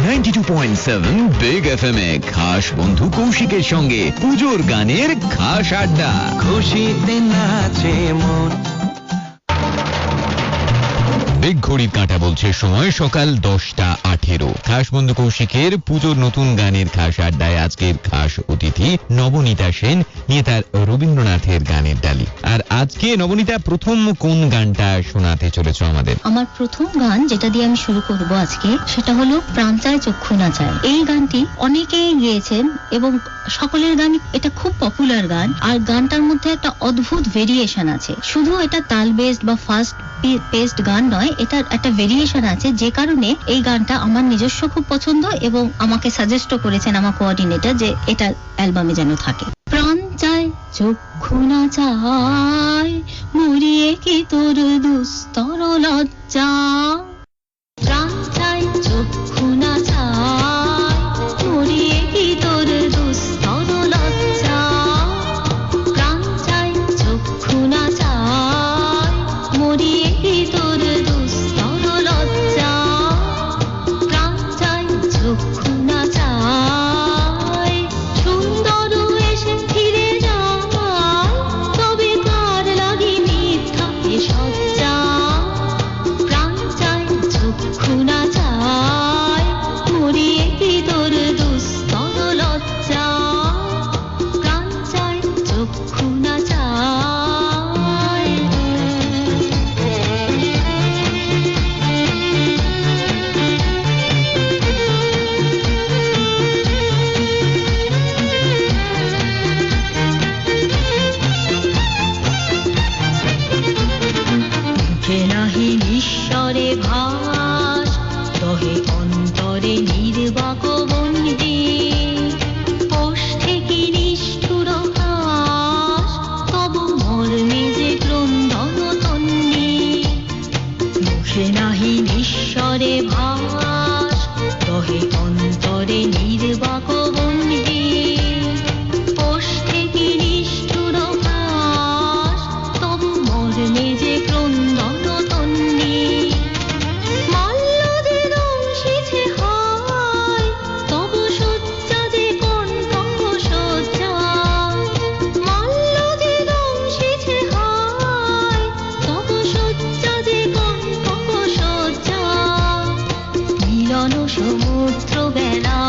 92.7 big FM এ খাস বন্ধু কৌশিকের সঙ্গে পুজোর গানের খাস আড্ডা। খুশিতে নাচে মন। বিগ ঘড়ির কাঁটা বলছে সময় সকাল 10:18। খাস বন্ধু কৌশিকের পুজোর নতুন গানের খাস আড্ডায় আজকের খাস অতিথি নবনীতা সেন, নিয়ে তার রবীন্দ্রনাথের গানের ডালি। আর আজকে নবনীতা প্রথম কোন গানটা শোনাতে চলেছ আমাদের? আমার প্রথম গান যেটা দিয়ে আমি শুরু করব আজকে, সেটা হলো প্রাণ চায় চক্ষু না চায়। এই গানটি অনেকেই গেয়েছেন এবং সকলের গান, এটা খুব পপুলার গান। আর গানটার মধ্যে একটা অদ্ভুত ভেরিয়েশন আছে। শুধু এটা তাল বেসড বা ফাস্ট পেসড গান নয়, এটার একটা ভেরিয়েশন আছে, যে কারণে এই গানটা আমার নিজস্ব খুব পছন্দ এবং আমাকে সাজেস্টও করেছেন আমার কোঅর্ডিনেটর যে এটা অ্যালবামে যেন থাকে। প্রাণ চায় চক্ষু না চায়, মরিয়ে কি তোর দুস্তর লজ্জা। প্রাণ চায় চক্ষু না চায়, মরিয়ে কি তোর দুস্তর লজ্জা। প্রাণ চায় চক্ষু না চায়, মরিয়ে কি তোর দুস্তর লজ্জা। প্রাণ চায় চক্ষু না চায়, সুন্দর এসে ফিরে যায়, তবে কার লাগি মিথ্যা সজ্জা। প্রাণ চায় চক্ষু না চায়, মরিয়ে কি তোর দুস্তর লজ্জা। প্রাণ চায় চক্ষু না চায়। মুখে নাহি ঈশ্বরে ভাস, তহে অন্তরে নির্বাক বন্দি। ওষ্ঠে কি নিষ্ঠুর হাস, তব মর্মে যে ক্রন্দন তন্নি। মুখে নাহি ঈশ্বরে ভাস, তহে অন্তরে নির্বাক বন্দি। ওষ্ঠে কি নিষ্ঠুর হাস, তব মর্মে যে ক্রন্দন তন্নি। মাল্য যে দংশিছে হায়, তব শয্যা যে কণ্ঠক শয্যা। মাল্য যে দংশিছে হায়, তব শয্যা যে কণ্ঠক শয্যা। মিলন সমুদ্র বেলা